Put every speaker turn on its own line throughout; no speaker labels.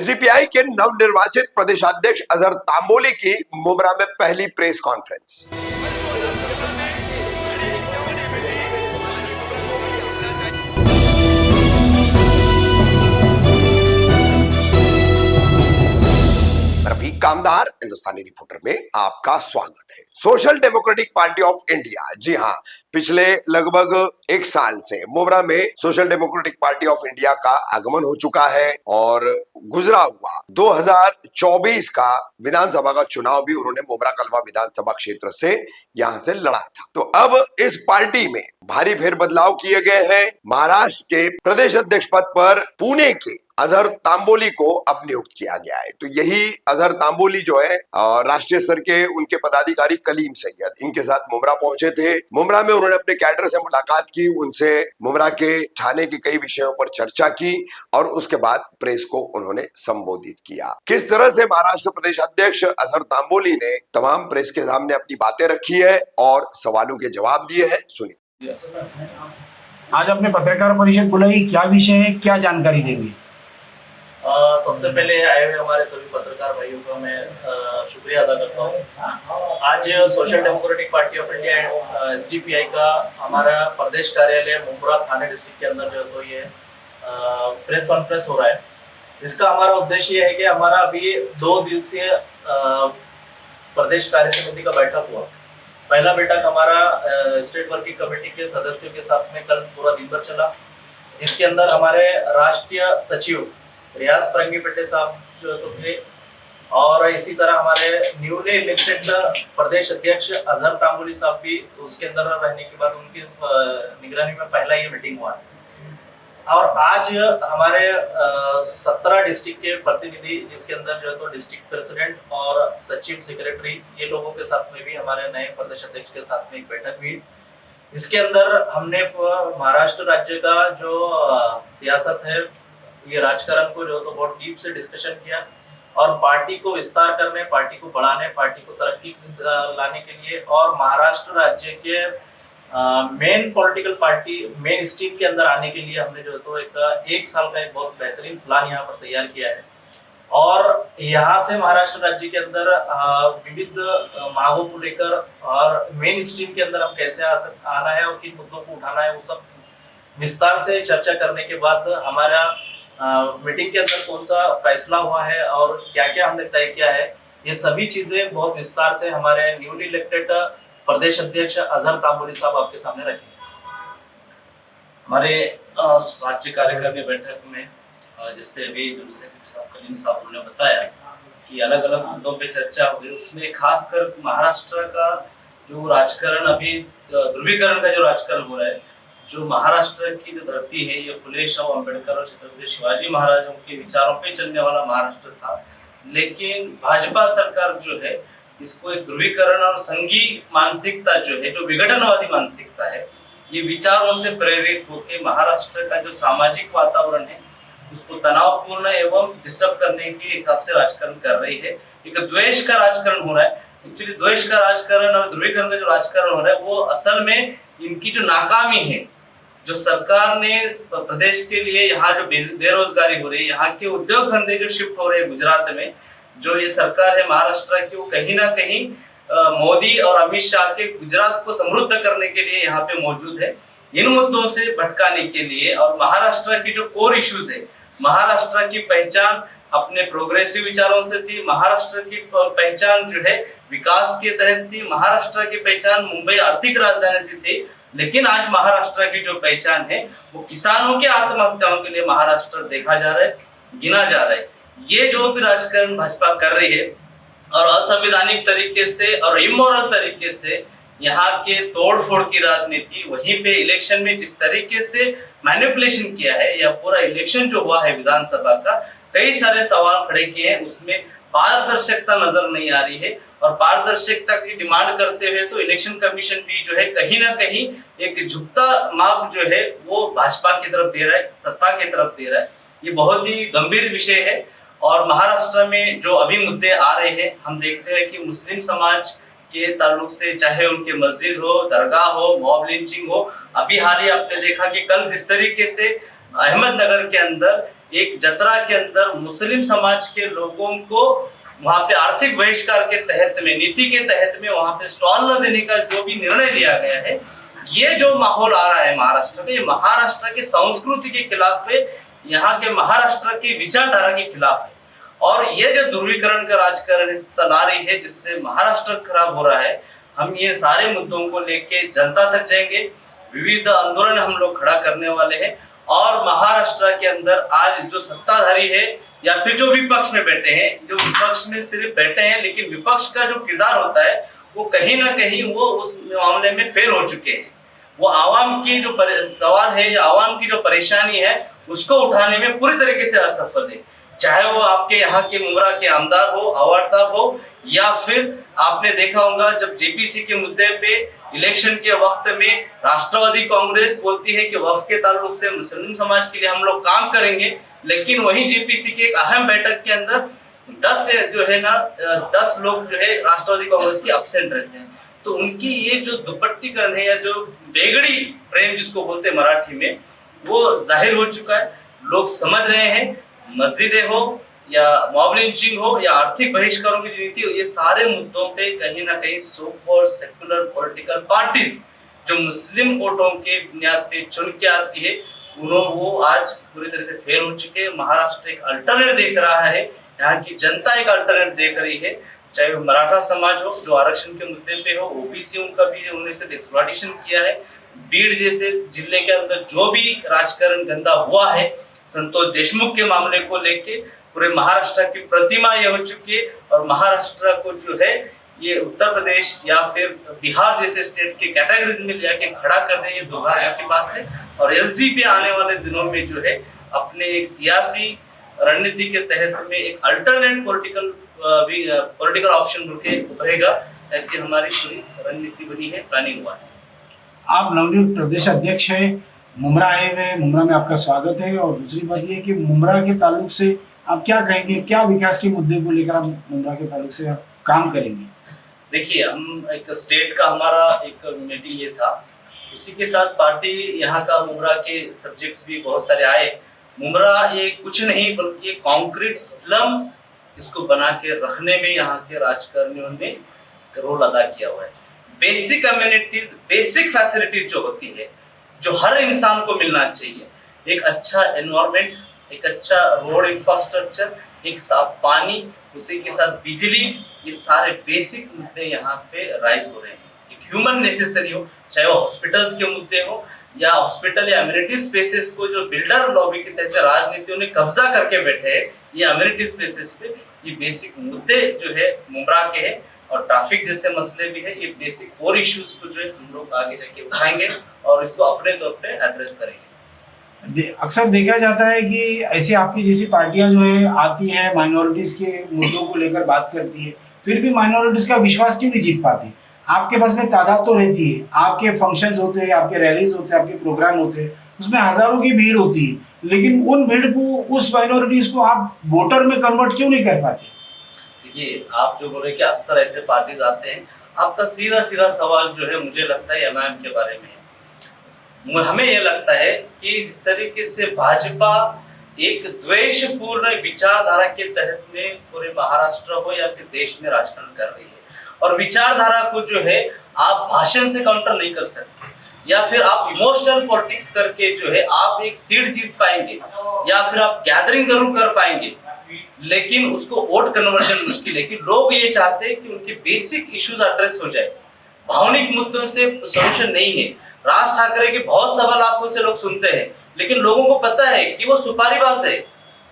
SDPI के नवनिर्वाचित प्रदेशाध्यक्ष अजहर तांबोली की मुमरा में पहली press conference. Rafiq Kamdar Hindustani reporter में आपका स्वागत है। Social democratic party of India, जी हां, पिछले लगभग एक साल से मुमरा में social democratic party of India का आगमन हो चुका है और गुजरा हुआ 2024 का विधानसभा का चुनाव भी उन्होंने मुमरा कलवा विधानसभा क्षेत्र से यहां से लड़ा था। तो अब इस पार्टी में भारी फेरबदलाव किए गए हैं। महाराष्ट्र के प्रदेश अध्यक्ष पद पर पुणे के अजहर तांबोली को अब नियुक्त किया गया है। तो यही अजहर तांबोली जो है राष्ट्रीय स्तर के उनके पदाधिकारी कलीम सैयद इनके साथ मुमरा पहुंचे थे। मुमरा में उन्होंने अपने कैडर से मुलाकात की, उनसे मुमरा के थाने के कई विषयों पर चर्चा की और उसके बाद प्रेस को उन्होंने संबोधित किया। किस तरह से महाराष्ट्र प्रदेश अध्यक्ष अजहर तांबोली ने तमाम प्रेस के सामने अपनी बातें रखी है और सवालों के जवाब दिए हैं, सुनिए।
आज आपने पत्रकार परिषद बुलाई, क्या विषय है, क्या जानकारी देंगे?
सबसे पहले आए हुए हमारे सभी पत्रकार भाइयों का मैं शुक्रिया अदा करता हूँ। आज social democratic party of India SDPI का हमारा प्रदेश कार्यालय मुमरा थाने डिस्ट्रिक्ट के अंदर जो तो ये प्रेस कॉन्फ्रेंस हो रहा है। इसका हमारा उद्देश्य ये है कि हमारा अभी 2 दिवसीय प्रदेश कार्य समिति का बैठक हुआ। पहला बैठक हमारा स्टेट वर्किंग कमेटी के सदस्यों के साथ में कल पूरा दिन भर चला, जिसके अंदर हमारे राष्ट्रीय सचिव रियाज फरंगीपेटे साहब जो तो थे और इसी तरह हमारे न्यूली इलेक्टेड प्रदेश अध्यक्ष अजहर तांबोली साहब भी उसके अंदर रहने के बाद उनकी निगरानी में पहला ये मीटिंग हुआ है। और आज हमारे 17 डिस्ट्रिक्ट के प्रतिनिधि, जिसके अंदर जो है तो डिस्ट्रिक्ट प्रेसिडेंट और सचिव सेक्रेटरी, ये लोगों के साथ में भी हमारे नए प्रदेश अध्यक्ष के साथ में एक बैठक हुई। इसके अंदर हमने महाराष्ट्र राज्य का जो सियासत है, ये राजकारण को जो तो बहुत डीप से डिस्कशन किया और पार्टी को विस्तार करने, पार्टी को बढ़ाने, पार्टी को तरक्की लाने के लिए और महाराष्ट्र राज्य के main political party main stream के अंदर आने के लिए हमने जो तो एक साल का एक बहुत बेहतरीन प्लान यहाँ पर तैयार किया है। और यहाँ से महाराष्ट्र राज्य के अंदर विविध मांगों को लेकर और मेन स्ट्रीम के अंदर हम कैसे आना है और किन मुद्दों को उठाना है, वो सब विस्तार से चर्चा करने के बाद हमारा मीटिंग के अंदर कौन सा फैसला हुआ है और क्या क्या हमने तय किया है, ये सभी चीजें बहुत विस्तार से हमारे न्यूली इलेक्टेड प्रदेश अध्यक्ष अजहर तांबोली साहब आपके सामने रखेंगे।
हमारे राज्य कार्यकारिणी बैठक में जैसे अभी कलीम साहब ने बताया कि अलग अलग मुद्दों पे चर्चा हुई, उसमें खासकर महाराष्ट्र का जो राजकारण अभी ध्रुवीकरण का जो राजकारण हो रहा है, जो महाराष्ट्र की जो धरती है ये फुले शाहू अम्बेडकर और छत्रपति शिवाजी महाराजों के विचारों पे चलने वाला महाराष्ट्र था। लेकिन भाजपा सरकार जो है इसको एक ध्रुवीकरण और संघी मानसिकता जो है, जो विघटनवादी मानसिकता है, ये विचारों से प्रेरित होकर महाराष्ट्र का जो सामाजिक वातावरण है उसको तनावपूर्ण एवं डिस्टर्ब करने के हिसाब से राजकारण कर रही है। एक द्वेष का राजकारण हो रहा है। एक्चुअली द्वेष का राजकारण और ध्रुवीकरण का जो राजकारण हो रहा है वो असल में इनकी जो नाकामी है, जो सरकार ने प्रदेश के लिए यहाँ जो बेरोजगारी हो रही है, यहाँ के उद्योग धंधे जो शिफ्ट हो रहे हैं गुजरात में, जो ये सरकार है महाराष्ट्र की, वो कहीं ना कहीं मोदी और अमित शाह के गुजरात को समृद्ध करने के लिए यहाँ पे मौजूद है। इन मुद्दों से भटकाने के लिए और महाराष्ट्र की जो कोर इश्यूज है, महाराष्ट्र की पहचान अपने प्रोग्रेसिव विचारों से थी, महाराष्ट्र की पहचान जो है विकास के तहत थी, महाराष्ट्र की पहचान मुंबई आर्थिक राजधानी से थी। लेकिन आज महाराष्ट्र की जो पहचान है वो किसानों के आत्महत्याओं के लिए महाराष्ट्र देखा जा रहा है, गिना जा रहा है। ये जो भी राजकारण भाजपा कर रही है और असंवैधानिक तरीके से और इमोरल तरीके से यहाँ के तोड़फोड़ की राजनीति, वहीं पे इलेक्शन में जिस तरीके से मैनिपुलेशन किया है, या पूरा इलेक्शन जो हुआ है विधानसभा का, कई सारे सवाल खड़े किए हैं, उसमें पारदर्शिता नजर नहीं आ रही है। और पारदर्शिता की डिमांड करते हुए तो इलेक्शन कमीशन भी जो है कहीं ना कहीं एक झुकता माप जो है वो भाजपा की तरफ दे रहा है, सत्ता की तरफ दे रहा है। ये बहुत ही गंभीर विषय है। और महाराष्ट्र में जो अभी मुद्दे आ रहे हैं, हम देखते हैं कि मुस्लिम समाज के ताल्लुक से, चाहे उनके मस्जिद हो, दरगाह हो, मॉब लिंचिंग हो, अभी हाल ही आपने देखा कि कल जिस तरीके से अहमदनगर के अंदर एक जतरा के अंदर मुस्लिम समाज के लोगों को वहां पे आर्थिक बहिष्कार के तहत में, नीति के तहत में वहां पे स्टॉल न देने का जो भी निर्णय लिया गया है, ये जो माहौल आ रहा है महाराष्ट्र का, ये महाराष्ट्र की संस्कृति के खिलाफ है, यहाँ के महाराष्ट्र की विचारधारा के खिलाफ है। और ये जो ध्रुवीकरण का राजकारण चला रही है, जिससे महाराष्ट्र खराब हो रहा है, हम ये सारे मुद्दों को लेके जनता तक जाएंगे, विविध आंदोलन हम लोग खड़ा करने वाले हैं। और महाराष्ट्र के अंदर आज जो सत्ताधारी है या फिर जो विपक्ष में बैठे हैं, जो विपक्ष में सिर्फ बैठे हैं, लेकिन विपक्ष का जो किरदार होता है वो कहीं ना कहीं वो उस मामले में फेल हो चुके हैं। वो आवाम की जो सवाल है या आवाम की जो परेशानी है उसको उठाने में पूरी तरीके से असफल है। चाहे वो आपके यहाँ के मुमरा के आमदार हो, आवाड़ साहब हो, या फिर आपने देखा होगा जब जेपीसी के मुद्दे पे इलेक्शन के वक्त में राष्ट्रवादी कांग्रेस बोलती है कि वक्फ के ताल्लुक से मुस्लिम समाज के लिए हम लोग काम करेंगे, लेकिन वही जेपीसी की एक अहम बैठक के अंदर 10 लोग जो है राष्ट्रवादी कांग्रेस के एब्सेंट रहते हैं। तो उनकी ये जो दुपट्टीकरण है या जो बेगड़ी प्रेम जिसको बोलते हैं मराठी में, वो जाहिर हो चुका है। लोग समझ रहे हैं, मस्जिदें हो या मॉब लिंचिंग हो या आर्थिक बहिष्कारों की नीति हो, ये सारे मुद्दों पे कहीं ना कहीं so called secular political parties जो मुस्लिम वोटों के बुनियाद पे चुन के आती है, वो आज पूरी तरह से फेल हो चुके हैं। महाराष्ट्र एक अल्टरनेट देख रहा है, यहाँ की जनता एक अल्टरनेट देख रही है, चाहे वो मराठा समाज हो जो आरक्षण के मुद्दे पे हो, ओबीसी उनका भी उन्होंने सिर्फ एक्सप्लॉइटेशन किया है। बीड़ जैसे जिले के अंदर जो भी राजकारण गंदा हुआ है संतोष देशमुख के मामले को लेके, पूरे महाराष्ट्र की प्रतिमा ये हो चुकी है। और महाराष्ट्र को जो है ये उत्तर प्रदेश या फिर बिहार जैसे स्टेट के कैटेगरीज में लेके खड़ा कर दे, ये दुर्भाग्य की बात है। और एसडीपी आने वाले दिनों में जो है अपने एक सियासी रणनीति के तहत में एक अल्टरनेट पॉलिटिकल ऑप्शन होके उभरेगा, ऐसी हमारी पूरी रणनीति बनी है, प्लानिंग हुआ है।
आप नवनियुक्त प्रदेश अध्यक्ष है, मुमरा आए हुए, मुमरा में आपका स्वागत है। और दूसरी बात ये कि मुमरा के ताल्लुक से आप क्या कहेंगे, क्या विकास के मुद्दे को लेकर आप मुमरा के ताल्लुक से आप काम करेंगे?
देखिए, हम एक स्टेट का हमारा एक मीटिंग ये था, उसी के साथ पार्टी यहाँ का मुमरा के सब्जेक्ट्स भी बहुत सारे आए। मुमरा ये कुछ नहीं बल्कि एक कॉन्क्रीट स्लम इसको बना के रखने में यहाँ के राजकारणियों ने रोल अदा किया हुआ है। बेसिक अम्यूनिटीज, बेसिक फैसिलिटीज जो होती है, जो हर इंसान को मिलना चाहिए, एक अच्छा एनवायरनमेंट, एक अच्छा रोड इंफ्रास्ट्रक्चर, एक साफ पानी, उसी के साथ बिजली, ये सारे बेसिक मुद्दे यहाँ पे राइज हो रहे हैं। एक ह्यूमन नेसेसरी हो, चाहे वो हॉस्पिटल्स के मुद्दे हो या हॉस्पिटल या अम्यूनिटी स्पेसेस को जो बिल्डर लॉबी के तहत राजनीतियों ने कब्जा करके बैठे हैं, ये अम्यूनिटी स्पेसेस पे ये बेसिक मुद्दे जो है मुमरा के हैं। और ट्रैफिक जैसे मसले भी है, ये बेसिक और इश्यूज को जो है हम लोग आगे जाके उठाएंगे और इसको अपने तौर पे एड्रेस करेंगे।
अक्सर देखा जाता है कि ऐसी आपकी जैसी पार्टियां जो है आती हैं, माइनॉरिटीज के मुद्दों को लेकर बात करती है, फिर भी माइनॉरिटीज का विश्वास क्यों नहीं जीत पाती? आपके पास में तादाद तो रहती है, आपके फंक्शंस होते हैं, आपके रैलीज होते हैं, आपके प्रोग्राम होते हैं, उसमें हजारों की भीड़ होती है, लेकिन उन भीड़ को, उस माइनॉरिटीज को आप वोटर में कन्वर्ट क्यों नहीं कर पाते?
देखिए, आप जो बोले कि अक्सर ऐसे पार्टीज आते हैं, आपका सीधा सीधा सवाल जो है मुझे लगता है एमआईएम के बारे में है। हमें यह लगता है कि जिस तरीके से भाजपा एक द्वेषपूर्ण विचारधारा के तहत में पूरे महाराष्ट्र हो या फिर देश में राजकारण कर रही है, और विचारधारा को जो है आप भाषण से काउंटर नहीं कर सकते या फिर आप इमोशनल पॉलिटिक्स करके जो है आप एक सीट जीत पाएंगे या फिर आप गैदरिंग जरूर कर पाएंगे, लेकिन उसको वोट कन्वर्जन मुश्किल है। कि लोग ये चाहते हैं कि उनके बेसिक इश्यूज एड्रेस हो जाए, भावनिक मुद्दों से सॉल्यूशन नहीं है। राज ठाकरे के बहुत सवाल आंखों से लोग सुनते हैं, लेकिन लोगों को पता है कि वो सुपारीबाज है।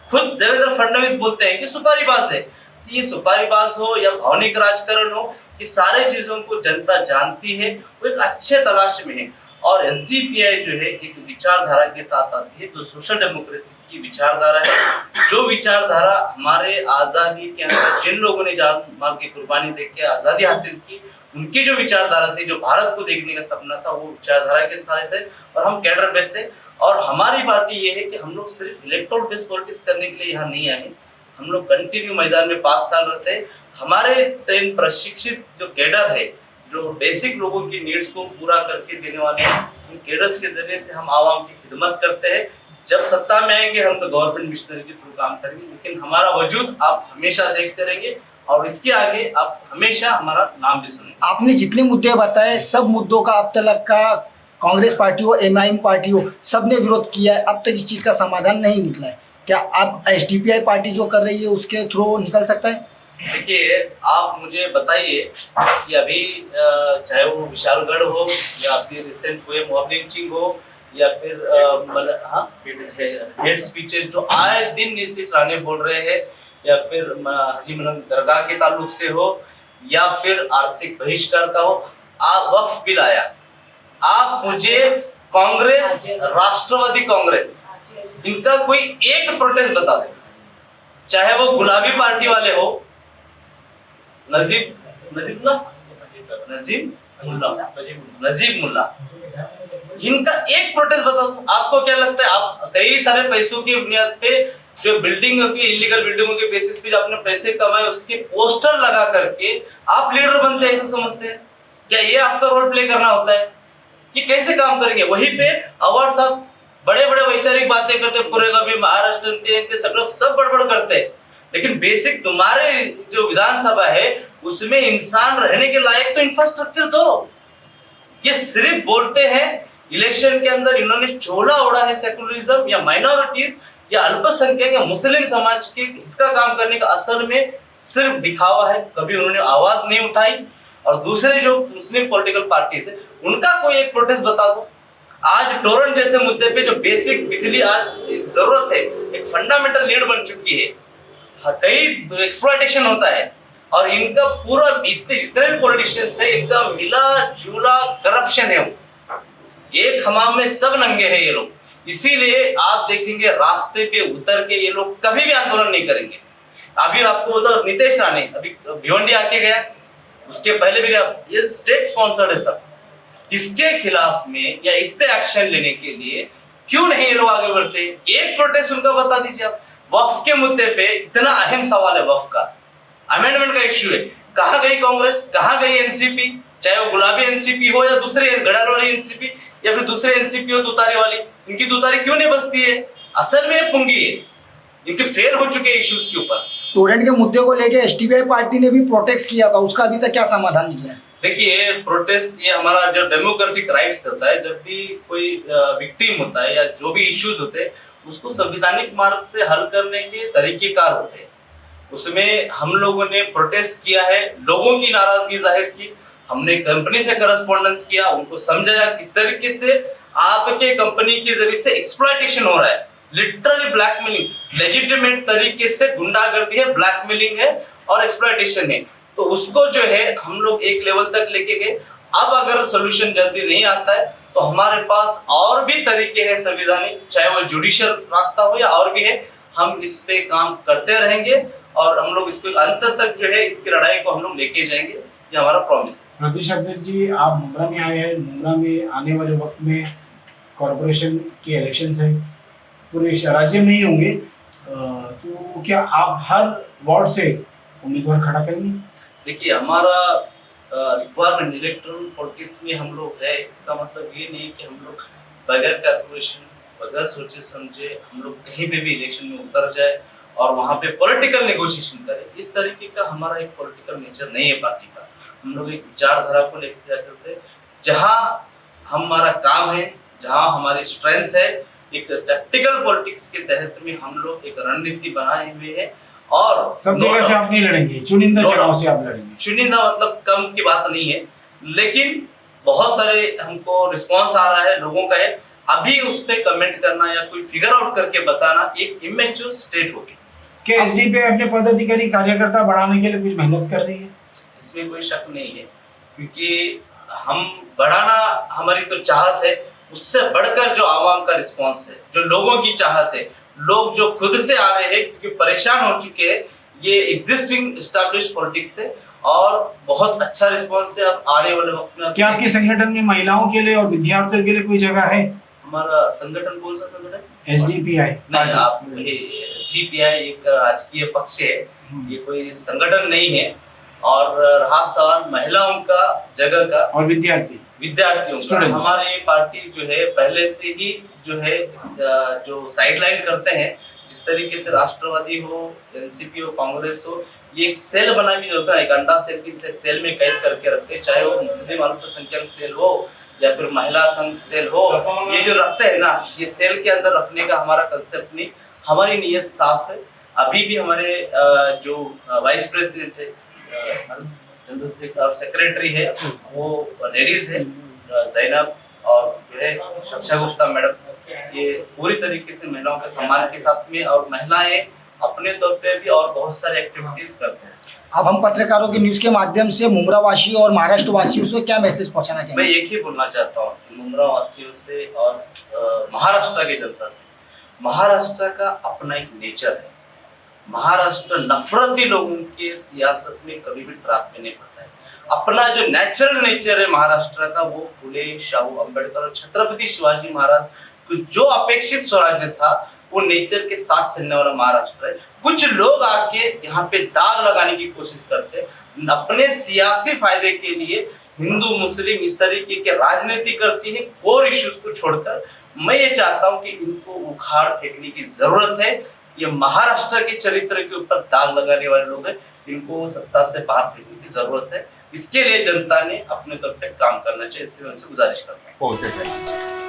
खुद देवेंद्र फडणवीस बोलते हैं कि सुपारीबाज है। ये सुपारीबाज हो या भावनिक राजकारण हो, ये सारे चीजों को जनता जानती है, वो एक अच्छे तलाश में है। और एसडीपीआई जो है एक विचारधारा के साथ आती है, जो सोशल डेमोक्रेसी की विचारधारा है, जो विचारधारा हमारे आजादी के अंदर जिन लोगों ने जान माल की कुर्बानी देके आजादी हासिल की, उनकी जो विचारधारा थी, जो भारत को देखने का सपना था, वो विचारधारा के साथ है। और हम कैडर बेस है, और हमारी पार्टी ये है कि हम लोग सिर्फ इलेक्टोरल बेस पॉलिटिक्स करने के लिए यहाँ नहीं आए। हम लोग कंटिन्यू मैदान में 5 साल रहते हैं। हमारे ट्रेन प्रशिक्षित जो कैडर है, जो बेसिक लोगों की नीड्स को पूरा करके देने वाले हैं, उन कैडर्स के जरिए से हम आवाम की खिदमत करते हैं। जब सत्ता में आएंगे हम तो गवर्नमेंट मिशनरी के थ्रू काम करेंगे, लेकिन हमारा वजूद आप हमेशा देखते रहेंगे और इसके आगे आप हमेशा हमारा नाम भी सुनेंगे।
आपने जितने मुद्दे बताए सब मुद्दों का अब तक का कांग्रेस पार्टी हो एमआईएम पार्टी हो सबने विरोध किया है, अब तक इस चीज़ का समाधान नहीं निकला है। क्या आप एसडीपीआई पार्टी जो कर रही है उसके थ्रू निकल सकता है?
देखिए, आप मुझे बताइए कि अभी चाहे वो विशालगढ़ हो या फिर रिसेंट हुए मॉब लिंचिंग हो या फिर हेड स्पीचेस जो आए दिन नीतीश राणे बोल रहे हैं, या फिर हाजी मलंग दरगाह के ताल्लुक से हो या फिर आर्थिक बहिष्कार का हो, आप वक्फ बिल आया, आप मुझे कांग्रेस, राष्ट्रवादी कांग्रेस, इनका कोई एक प्रोटेस्ट बता दे, चाहे वो गुलाबी पार्टी वाले हो, नजीब मुल्ला, इनका एक प्रोटेस्ट बता दो। आपको क्या लगता है, आप कई सारे पैसों की बुनियाद पे जो बिल्डिंगों की इलीगल बिल्डिंगों के बेसिस पे जो आपने पैसे कमाए उसके पोस्टर लगा करके आप लीडर बनते हैं, ऐसा समझते हैं? क्या ये आपका रोल प्ले करना होता है कि कैसे काम करेंगे? वहीं पे अवार्ड साहब बड़े बड़े वैचारिक बातें करते, पूरे कभी महाराष्ट्र सब बड़बड़ करते हैं, लेकिन बेसिक तुम्हारे जो विधानसभा है उसमें इंसान रहने के लायक तो इंफ्रास्ट्रक्चर दो। ये सिर्फ बोलते हैं, इलेक्शन के अंदर इन्होंने चोला ओढ़ा है सेकुलरिज्म या माइनॉरिटीज या अल्पसंख्यक या मुस्लिम समाज के हित का काम करने का, असल में सिर्फ दिखावा है, कभी उन्होंने आवाज नहीं उठाई। और दूसरे जो मुस्लिम पॉलिटिकल पार्टीज है उनका कोई एक प्रोटेस्ट बता दो। आज टोरेंट जैसे मुद्दे पे जो बेसिक बिजली आज जरूरत है, एक फंडामेंटल नीड बन चुकी है, कई एक्सप्लॉयटेशन होता है और इनका पूरा जितने भी पॉलिटिशियंस है इनका मिला जुला करप्शन है। एक हमाम में सब नंगे हैं ये लोग, इसीलिए आप देखेंगे रास्ते पे उतर के ये लोग कभी भी आंदोलन नहीं करेंगे। अभी आपको बताओ, नीतीश राणे अभी भिवंडी आके गया, उसके पहले भी गया, ये स्टेट स्पॉन्सर्ड है सब। इसके खिलाफ में या इस पे एक्शन लेने के लिए क्यों नहीं ये लोग आगे बढ़ते? एक प्रोटेस्ट उनका बता दीजिए आप। वक्फ के मुद्दे पे इतना अहम सवाल है, वक्फ का अमेंडमेंट का इश्यू है, कहां गई कांग्रेस, कहां गई एनसीपी, चाहे वो गुलाबी एनसीपी हो या दूसरे गड़ाल वाली एनसीपी या फिर दूसरे एनसीपी हो तुतारी वाली, इनकी तुतारी क्यों नहीं बसती है? असल में पुंगी है, इनके फेल हो चुके इश्यूज के ऊपर।
टोरेंट के मुद्दे को लेकर एसडीपीआई पार्टी ने भी प्रोटेस्ट किया था, उसका अभी तक क्या समाधान निकला है?
देखिए, प्रोटेस्ट ये हमारा जो डेमोक्रेटिक राइट्स होता है, जब भी कोई विक्टिम होता है या जो भी इश्यूज होते हैं उसको संवैधानिक मार्ग से हल करने के तरीकेकार होते हैं। उसमें हम लोगों ने प्रोटेस्ट किया है, लोगों की नाराजगी जाहिर की, हमने कंपनी से करस्पॉन्डेंस किया, उनको समझाया किस तरीके से आपके कंपनी के जरिए से एक्सप्लॉयटेशन हो रहा है, लिटरली ब्लैकमेलिंग, लेजिटिमेट तरीके से गुंडागर्दी है, ब्लैकमेलिंग है और एक्सप्लॉयटेशन है। तो उसको जो है हम लोग एक लेवल तक लेके गए। अब अगर सोल्यूशन जल्दी नहीं आता है तो हमारे पास और भी तरीके हैं संवैधानिक, चाहे वो जुडिशियल रास्ता हो या और भी है, हम इस पे काम करते रहेंगे और हम लोग इस पे अंत तक जो है इसकी लड़ाई को हम लोग लेके जाएंगे, ये हमारा प्रॉमिस है।
प्रदेश अध्यक्ष जी, आप मुंब्रा में आए हैं, मुंब्रा में आने वाले वक्त में कॉरपोरेशन के इलेक्शन है, पूरे राज्य में ही होंगे, तो क्या आप हर वार्ड से उम्मीदवार खड़ा करेंगे?
देखिए, हमारा रिक्वायरमेंट इलेक्ट्रल पॉलिटिक्स में हम लोग है, इसका मतलब ये नहीं कि हम लोग बगैर कैलकुलेशन, बगैर सोचे समझे हम लोग कहीं पे भी इलेक्शन में उतर जाए और वहाँ पे पॉलिटिकल नेगोशिएशन करें। इस तरीके का हमारा एक पॉलिटिकल नेचर नहीं है पार्टी का। हम लोग एक विचारधारा को लेकर क्या करते हैं, जहाँ हमारा काम है, जहाँ हमारी स्ट्रेंथ है, एक टैक्टिकल पॉलिटिक्स के तहत में हम लोग एक रणनीति बनाए हुए हैं और
सब जगह से आप नहीं लड़ेंगे, चुनिंदा जगहों से आप लड़ेंगे।
चुनिंदा मतलब कम की बात नहीं है, लेकिन बहुत सारे हमको रिस्पांस आ रहा है लोगों का है। अभी उस पे कमेंट करना या कोई फिगर आउट करके बताना एक इमेच्योर स्टेट होगी।
क्या एसडीपीआई अपने पदाधिकारी कार्यकर्ता बढ़ाने के लिए कुछ मेहनत कर रही है?
इसमें कोई शक नहीं है, क्योंकि हम बढ़ाना हमारी तो चाहत है, उससे बढ़कर जो आवाम का रिस्पांस है, जो लोगों की चाहत है, लोग जो खुद से आ रहे हैं क्योंकि परेशान हो चुके हैं ये एग्जिस्टिंग एस्टैब्लिश्ड पॉलिटिक्स से, और बहुत अच्छा रिस्पांस है। अब आने वाले वक्त में
क्या आपके संगठन में महिलाओं के लिए और विद्यार्थियों के लिए कोई जगह है?
हमारा संगठन कौन सा संगठन?
एसडीपीआई
नहीं, आप एसडीपीआई एक राजकीय पक्ष है, ये कोई संगठन नहीं है। और रहा सवाल महिलाओं का जगह का,
और
विद्यार्थियों का,
Students.
हमारी पार्टी जो है पहले से ही जो है जो साइडलाइन करते हैं, जिस तरीके से राष्ट्रवादी हो, एनसीपी हो, कांग्रेस हो, ये एक सेल बना के जो होता है, एक अंडा सेल की जिसे सेल में कैद करके रखते हैं, चाहे वो मुस्लिम अल्पसंख्यक सेल हो या फिर महिला संघ सेल हो, ये जो रखते हैं ना, ये सेल के अंदर रखने का हमारा कंसेप्ट नहीं, हमारी नीयत साफ है। अभी भी हमारे जो वाइस प्रेसिडेंट है, जनरल सेक्रेटरी है, वो लेडीज है, जैनब, और जो है शिक्षा गुप्ता मैडम, ये पूरी तरीके से महिलाओं के सम्मान के साथ में, और महिलाएं अपने तौर पे भी और बहुत सारे एक्टिविटीज करते हैं।
अब हम पत्रकारों के न्यूज के माध्यम से मुमरा वासी और महाराष्ट्र वासियों से क्या मैसेज पहुंचाना
मैं
चाहेंगे?
एक ही बोलना चाहता हूँ मुमरा वासियों से और महाराष्ट्र की जनता से, महाराष्ट्र का अपना एक नेचर है। महाराष्ट्र नफरती लोगों के सियासत में कभी भी ट्रैप में नहीं फंसा है। अपना जो नेचुरल नेचर है महाराष्ट्र का, वो फुले शाहू अम्बेडकर और छत्रपति शिवाजी महाराज को जो अपेक्षित स्वराज्य था, वो नेचर के साथ चलने वाला महाराष्ट्र है। कुछ लोग आके यहाँ पे दाग लगाने की कोशिश करते हैं, अपने सियासी फायदे के लिए हिंदू मुस्लिम इस तरीके के राजनीति करती है, कोर इश्यूज को छोड़कर। मैं ये चाहता हूँ कि इनको उखाड़ फेंकने की जरूरत है। ये महाराष्ट्र के चरित्र के ऊपर दाग लगाने वाले लोग हैं, इनको सत्ता से बाहर फेंकने की जरूरत है। इसके लिए जनता ने अपने तौर पे काम करना चाहिए, इसलिए मैं उनसे गुजारिश करता हूँ।
ओके।